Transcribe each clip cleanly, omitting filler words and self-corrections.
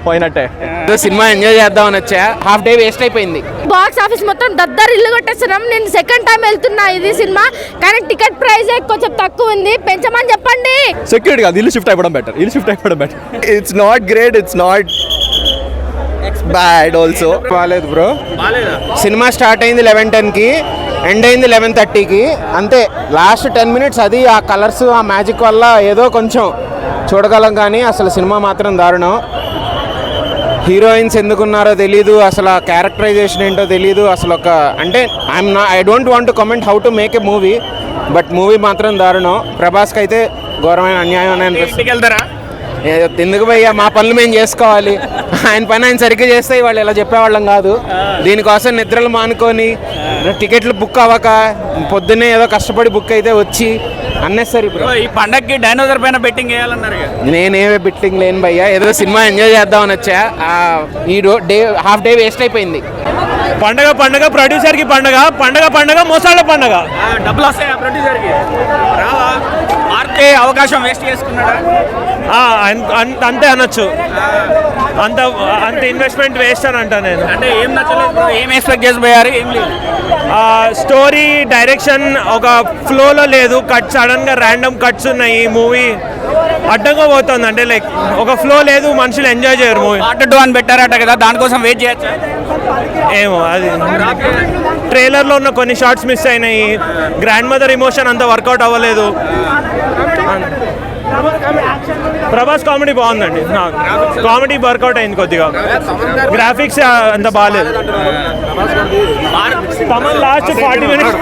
పోయినట్టే. Cinema enjoy చేద్దామని వచ్చా, హాఫ్ డే వేస్ట్ అయిపోయింది. బాక్స్ ఆఫీస్ మొత్తం ఇల్లు కొట్టేస్తున్నాం. నేను సెకండ్ టైం వెళ్తున్నా ఇది సినిమా, కానీ టికెట్ ప్రైస్ కొంచెం తక్కువ ఉంది, పెంచమని చెప్పండి. సెక్యూరిటీ కాదు, ఇల్లు షిఫ్ట్ అయిపోవడం better. It's not great, it's not bad also. బాగాలేదు బ్రో. సినిమా స్టార్ట్ అయింది 11:10కి, ఎండ్ అయింది 11:30కి. అంతే, లాస్ట్ 10 minutes అది ఆ కలర్స్ ఆ మ్యాజిక్ వల్ల ఏదో కొంచెం చూడగలం, కానీ అసలు సినిమా మాత్రం దారుణం. హీరోయిన్స్ ఎందుకున్నారో తెలీదు, అసలు ఆ క్యారెక్టరైజేషన్ ఏంటో తెలీదు. అసలు ఒక అంటే I don't want to comment how to make a movie, but movie మాత్రం దారుణం. ప్రభాస్కి అయితే ఘోరమైన అన్యాయం అని అనిపిస్తుంది. ఎందుకు భయ్యా, మా పనులు మేము చేసుకోవాలి, ఆయన పని ఆయన సరిగ్గా చేస్తే వాళ్ళు ఇలా చెప్పేవాళ్ళం కాదు. దీనికోసం నిద్రలు మానుకొని టికెట్లు బుక్ అవ్వక పొద్దున్నే ఏదో కష్టపడి బుక్ అయితే వచ్చి అన్నెసరీ. ఈ పండగకి డైనోసర్ పైన బెట్టింగ్ వేయాలన్నారు. నేనేమే బెట్టింగ్ లేను భయ్యా, ఏదో సినిమా ఎంజాయ్ చేద్దామని వచ్చా. ఈ డే హాఫ్ డే వేస్ట్ అయిపోయింది. పండగ ప్రొడ్యూసర్కి పండగ మోసాళ్ళ పండగ. డబ్బులు వస్తాయా ప్రొడ్యూసర్కి? రావా? మార్కే అవకాశం వేస్ట్ చేసుకున్నాడా? అంతే అనొచ్చు. అంత ఇన్వెస్ట్మెంట్ వేస్ట్ అని అంటా నేను. అంటే ఏం నచ్చలేదు, ఏం ఎక్స్పెక్ట్ చేసి పోయారు? ఏం లేదు, స్టోరీ డైరెక్షన్ ఒక ఫ్లోలో లేదు. సడన్గా ర్యాండమ్ కట్స్ ఉన్నాయి. మూవీ అడ్డంగా పోతుంది, అంటే లైక్ ఒక ఫ్లో లేదు, మనుషులు ఎంజాయ్ చేయరు మూవీ. పార్ట్ 2 అని పెట్టారట కదా, దానికోసం వెయిట్ చేయొచ్చు. ఏమో, అది ట్రైలర్లో ఉన్న కొన్ని షార్ట్స్ మిస్ అయినాయి. గ్రాండ్ మదర్ ఇమోషన్ అంత వర్కౌట్ అవ్వలేదు. ప్రభాస్ కామెడీ బాగుందండి, కామెడీ వర్కౌట్ అయింది కొద్దిగా. గ్రాఫిక్స్ అంత బాగాలేదు. తమన్ లాస్ట్ 40 minutes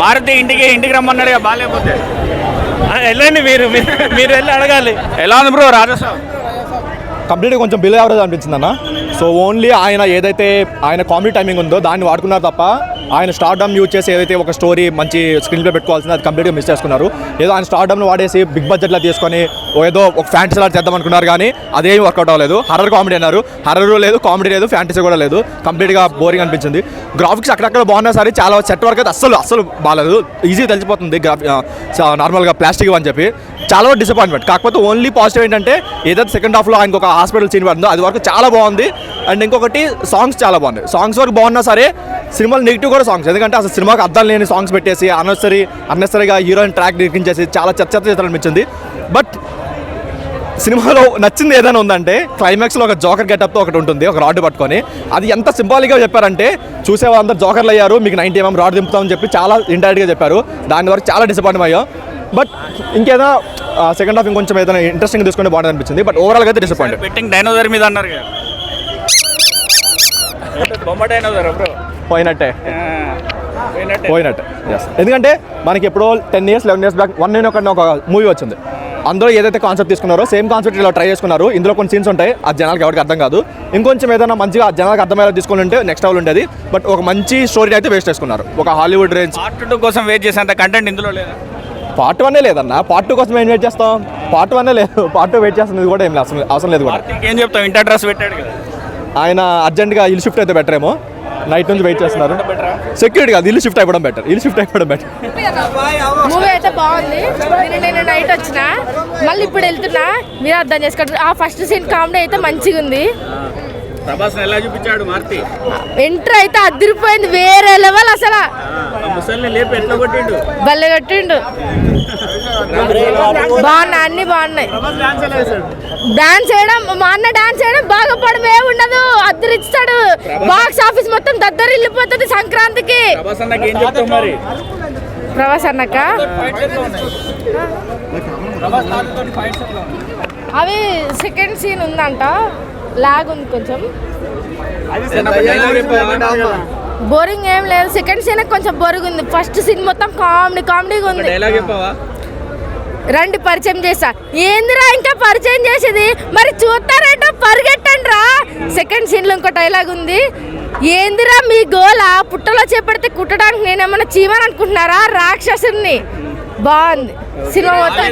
మారుతి ఇంటికి రమ్మన్నాడు, బాగాలేకపోతే వెళ్ళండి, మీరు వెళ్ళి అడగాలి. ఎలా ఉంది బ్రో రాజస్థాన్? కంప్లీట్గా కొంచెం బిలో యావరేజ్ అనిపించింది అన్న. సో ఓన్లీ ఆయన ఏదైతే ఆయన కామెడీ టైమింగ్ ఉందో దాన్ని వాడుకున్నారు తప్ప, ఆయన స్టార్డమ్ యూజ్ చేసి ఏదైతే ఒక స్టోరీ మంచి స్క్రీన్ ప్లే పెట్టుకోవాల్సింది అది కంప్లీట్గా మిస్ చేసుకున్నారు. ఏదో ఆయన స్టార్డమ్ను వాడేసి బిగ్ బడ్జెట్లో తీసుకొని ఏదో ఒక ఫ్యాంటసీ లాగా చేద్దాం అనుకున్నారు, కానీ అదేం వర్కౌట్ అవ్వలేదు. హర్రర్ కామెడీ అన్నారు, హర్రర్ లేదు, కామెడీ లేదు, ఫ్యాంటసీ కూడా లేదు. కంప్లీట్గా బోరింగ్ అనిపించింది. గ్రాఫిక్స్ అక్కడక్కడ బాగున్నా సరే చాలా సెట్ వర్క్ అయితే అస్సలు బాగాలేదు. ఈజీ తెలిసిపోతుంది నార్మల్గా ప్లాస్టిక్ అని చెప్పి. చాలా డిసప్పాయింట్మెంట్. కాకపోతే ఓన్లీ పాజిటివ్ ఏంటంటే ఏదైతే సెకండ్ హాఫ్లో ఆయనకు ఒక హాస్పిటల్ సీన్ పడుతుందో అది వరకు చాలా బాగుంది. అండ్ ఇంకొకటి సాంగ్స్ చాలా బాగున్నాయి. సాంగ్స్ వరకు బాగున్నా సరే సినిమాలు నెగిటివ్ కూడా సాంగ్స్, ఎందుకంటే అసలు సినిమాకి అర్థం లేని సాంగ్స్ పెట్టేసి అన్నెసరీగా హీరోయిన్ ట్రాక్ నిర్మించేసి చాలా చెత్త అనిపించింది. బట్ సినిమాలో నచ్చింది ఏదైనా ఉందంటే క్లైమాక్స్లో ఒక జోకర్ గెటప్తో ఒకటి ఉంటుంది, ఒక రాడ్ పట్టుకొని. అది ఎంత సింబాలిక్గా చెప్పారంటే చూసే వాళ్ళందరూ జోకర్లు అయ్యారు, మీకు 90 mm రాడ్ దింపుతామని చెప్పి చాలా ఇండైరెక్ట్గా చెప్పారు. దాని వరకు చాలా డిసప్పాయింట్ అయ్యాం. బట్ ఇంకేదో సెకండ్ హాఫ్ ఇంకొంచెం ఏదైనా ఇంట్రెస్టింగ్ తీసుకుంటే బాగుంటుంది అనిపించింది. బట్ ఓవరాల్గా అయితే డిసప్పాయింట్. బెట్టింగ్ డైనోసర్ మీద అన్నారు కదా, బొమ్మ డైనోసర్ బ్రో. పోయినట్టే. ఎందుకంటే మనకి ఎప్పుడో 10 years 11 years బ్యాక్ 1 నేను ఒక మూవీ వచ్చింది. అందులో ఏదైతే కాన్సెప్ట్ తీసుకున్నారో సేమ్ కాన్సెప్ట్ ఇలా ట్రై చేసుకున్నారు. ఇందులో కొన్ని సీన్స్ ఉంటాయి, ఆ జనాలకు ఎవరికి అర్థం కాదు. ఇంకొంచెం ఏదైనా మంచిగా జనాలకు అర్థమయ్యేలా తీసుకుని ఉంటే నెక్స్ట్ లెవెల్ ఉండేది. బట్ ఒక మంచి స్టోరీ అయితే వేస్ట్ చేసుకున్నారు. ఒక హాలీవుడ్ రేంజ్. పార్ట్ 2 కోసం వెయిట్ చేసేంత కంటెంట్ ఇందులో లేదా? పార్ట్ 1 లేదన్న, పార్ట్ 2 కోసం ఏం వెయిట్ చేస్తాం? పార్ట్ 1 లేదు, పార్ట్ 2 వెయిట్ చేస్తుంది కూడా ఏం అవసరం లేదు కూడా. ఏం చెప్తాం, ఇంటర్ డ్రెస్ పెట్టాడు కదా ఆయన, అర్జెంట్గా ఇల్లు షిఫ్ట్ అయితే బెటర్ ఏమో. నైట్ నుంచి వెయిట్ చేస్తున్నారు. సెక్యూరిటీ కాదు, ఇల్లు షిఫ్ట్ అయిపోవడం బెటర్. మూవీ అయితే బాగుంది. నేను నైట్ వచ్చిన, మళ్ళీ ఇప్పుడు వెళ్తున్నా, మీరు అర్థం చేసుకోండి. ఆ ఫస్ట్ సీన్ కామెడీ అయితే మంచిగా ఉంది. ప్రభాస్ ఎలా చూపించాడు మారుతి? ఎంట్రీ అయితే అదిరిపోయింది, వేరే లెవెల్ అసలు. భలే కొట్టిండు. బాగున్నా, అన్ని బాగున్నాయి. డాన్స్ చేయడం, మా అన్న డాన్స్ చేయడం బాగా పడమే ఉండదు, అద్దరిస్తాడు. బాక్స్ ఆఫీస్ మొత్తం దద్దరిల్లిపోతుంది సంక్రాంతికి. ప్రభాస్ అన్నక అవి సెకండ్ సీన్ ఉందంట, లాగ్ ఉంది కొంచెం. బోరింగ్ ఏం లేదు, సెకండ్ సీన్ కొంచెం బోరింగ్ ఉంది. ఫస్ట్ సీన్ మొత్తం కామెడీగా ఉంది. రండి పరిచయం చేస్తా. ఏందిరా ఇంకా పరిచయం చేసేది? మరి చూస్తారేంటో పరిగెట్టండి రా. సెకండ్ సీన్లో ఇంకో డైలాగ్ ఉంది. ఏందిరా మీ గోల, పుట్టలో చేపడితే కుట్టడానికి నేనేమన్నా చీమని అనుకుంటున్నారా? రాక్షసుని. బాగుంది సినిమా మొత్తం.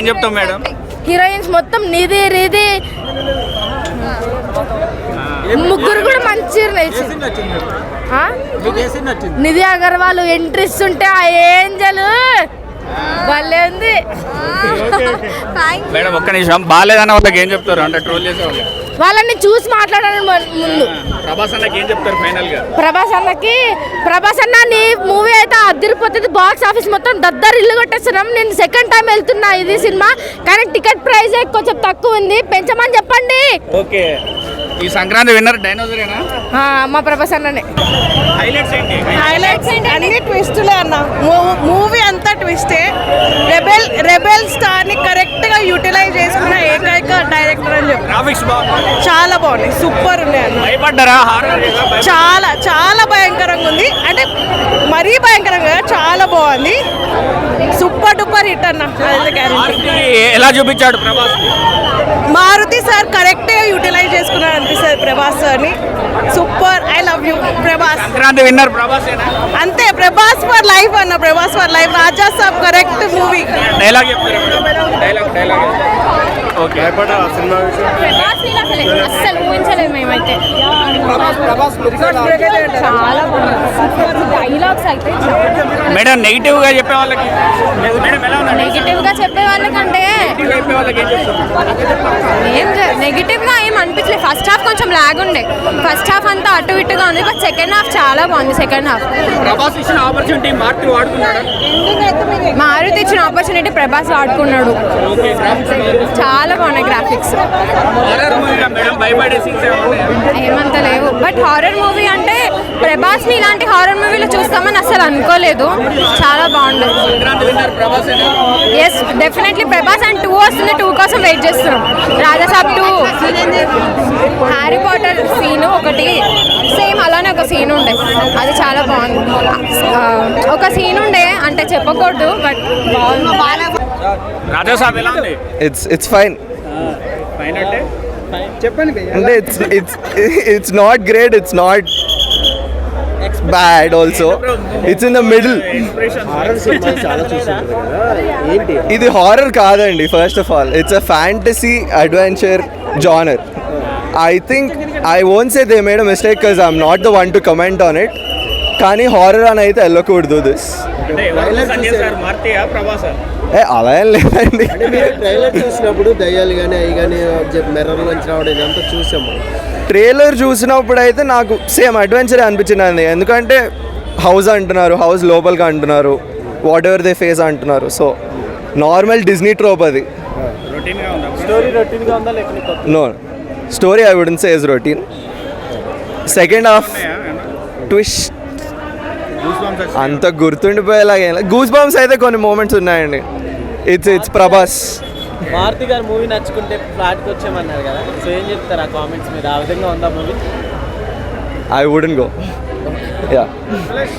ఏం చెప్తాం మేడం? హీరోయిన్స్ మొత్తం నిధి రిధి ముగ్గురు కూడా మంచి నిధి అగర్వాల్ ఎంట్రీస్ ఉంటే, ఆ ఏంజల్ భలే ఉంది. మేడం ఒక్క నిమిషం, బాగాలేదన్న వాళ్ళకి ఏం చెప్తారు అంటే ట్రోల్ చేసే వాళ్ళు? వాళ్ళని చూసి మాట్లాడాలి ముందు. ప్రభాస్ అన్నకి ఏం చెప్తారు ఫైనల్ గా? ప్రభాస్ అన్న నీ మూవీ అయితే అదిరిపోతుంది, బాక్స్ ఆఫీస్ మొత్తం దద్దరు ఇల్లు కొట్టేస్తున్నాం. నేను సెకండ్ టైం వెళ్తున్నా ఇది సినిమా, కానీ టికెట్ ప్రైస్ కొంచెం తక్కువ ఉంది, పెంచమని చెప్పండి. ఓకే, ఈ సంక్రాంతి విన్నర్ డైనోసరేనా? మా ప్రభాస్ అన్ననే. హైలైట్స్ ఏంటి? హైలైట్స్ అన్ని ట్విస్టులే అన్న. మూవీ అంతా ట్విస్టే. రెబెల్ స్టార్ ని కరెక్ట్ గా యూటిలైజ్ చేసుకున్న ఏకైక డైరెక్టర్ అని చెప్పి. గ్రాఫిక్స్ బాగుంది, చాలా బాగున్నాయి, సూపర్ ఉన్నాయి అన్న. భయపడ్డారా? హారర్ చాలా చాలా భయంకరంగా ఉంది, అంటే మరీ భయంకరంగా చాలా బాగుంది. సూపర్ డూపర్ హిట్ అన్న. అదైతే గ్యారెంటీ. ఎలా చూపించాడు ప్రభాస్? మారుతి సార్ కరెక్ట్ గా యూటిలైజ్ చేసుకున్నారు అనిపిస్తుంది ప్రభాస్ సార్ని. Super, I love you Prabhas. Sankranti winner Prabhas అంతే, ప్రభాస్ ఫర్ లైఫ్ అన్న, Prabhas for life. Raja Saab correct movie. Dialogue చెప్తారు? Dialogue okay. అస్సలు ఊహించలేదు మేమైతే. చాలా బాగుంది డైలాగ్స్ అయితే. మేడం నెగిటివ్ గా చెప్పే వాళ్ళకి, మేడం ఎలా ఉన్నారు? నెగిటివ్ గా చెప్పే వాళ్ళకంటే చెప్పే వాళ్ళకి ఏం చెప్తారు? ఏం నెగిటివ్ గా ఏం అనిపించలేదు. ఫస్ట్ హాఫ్ కొంచెం లాగ్ ఉండే, ఫస్ట్ హాఫ్ అంతా అటు ఇటుగా ఉంది, బట్ సెకండ్ హాఫ్ చాలా బాగుంది. సెకండ్ హాఫ్ ప్రభాస్ ఇచ్చిన ఆపర్చునిటీ మారుతి వాడుకున్నాడు. మారుతి ఇచ్చిన ఆపర్చునిటీ ప్రభాస్ వాడుకున్నాడు. చాలా బాగున్నాయి గ్రాఫిక్స్. మేడం భయపడే సీన్స్ ఏమంత లేవు, బట్ హారర్ మూవీ అంటే ప్రభాస్ని ఇలాంటి హారర్ మూవీలో చూస్తామని అసలు అనుకోలేదు. చాలా బాగుంది. ఎస్, డెఫినెట్లీ ప్రభాస్ అండ్ 2 వస్తుంది. 2 కోసం వెయిట్ చేస్తున్నాం. రాజాసాబ్ 2, హ్యారీ పాటర్ సీను ఒకటి సేమ్ అలానే ఒక సీన్ ఉండే, అది చాలా బాగుంది. ఒక సీన్ ఉండే అంటే చెప్పకూడదు, బట్ బాగుంది. రాజాసాబ్ ఎలా ఉంది? It's fine. ఫైన్ అంటే And it's not great. It's not bad also. It's in the middle. ఇది హారర్ కాదండి. First of all it's a fantasy adventure genre. I won't say they made a mistake because I'm not the one to comment on it. కానీ horror అని అయితే వెళ్ళకూడదు this. అలా ఏం లేదండి. Trailer చూసినప్పుడు దయ్యాలు కానీ అవి కానీ మిర్రర్ నుంచి రావడం ఇదంతా చూసాము. ట్రైలర్ చూసినప్పుడు అయితే నాకు సేమ్ అడ్వెంచర్ అనిపించింది. ఎందుకంటే హౌస్ అంటున్నారు, హౌస్ లోపలికి అంటున్నారు, వాట్ ఎవర్ దే ఫేస్ అంటున్నారు. సో నార్మల్ డిజ్నీ ట్రోప్ అది. No story I wouldn't say is routine. Second half twist అంత గుర్తుండిపోయేలాగా గూస్ బంప్స్ అయితే కొన్ని మూమెంట్స్ ఉన్నాయండి. ఇట్స్ ప్రభాస్. మారుతి గారు మూవీ నచ్చుకుంటే ఫ్లాట్కి వచ్చామన్నారు కదా, సో ఏం చెప్తారు ఆ కామెంట్స్ మీద? ఆ విధంగా ఉందా movie? I wouldn't go. Yeah,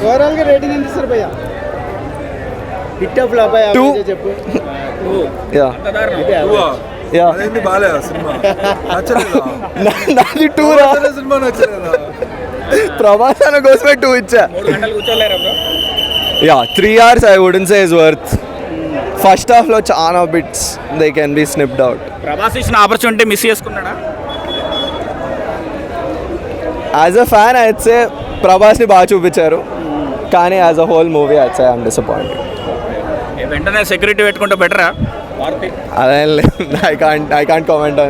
ఓవరాల్గా రేటింగ్ ఎంత ఇస్తారు భయ్యా? Hit of flop 2. చెప్పు. యా యా నాది 2 రా. ప్రభాస్ అన్న కోసమే 2 ఇచ్చా. Yeah 3 hours I wouldn't say is worth. First హాఫ్లో చాలా bits they can be snipped out. Prabhas ఇచ్చిన ఆపర్చునిటీ మిస్ చేసుకున్నాడా? As a fan I'd say ప్రభాస్ని బాగా చూపించారు, కానీ as a whole movie I'd say I'm disappointed. వెంటనే సెక్యూరిటీ పెట్టుకుంటే బెటరా? అదేం లేదు. I can't comment on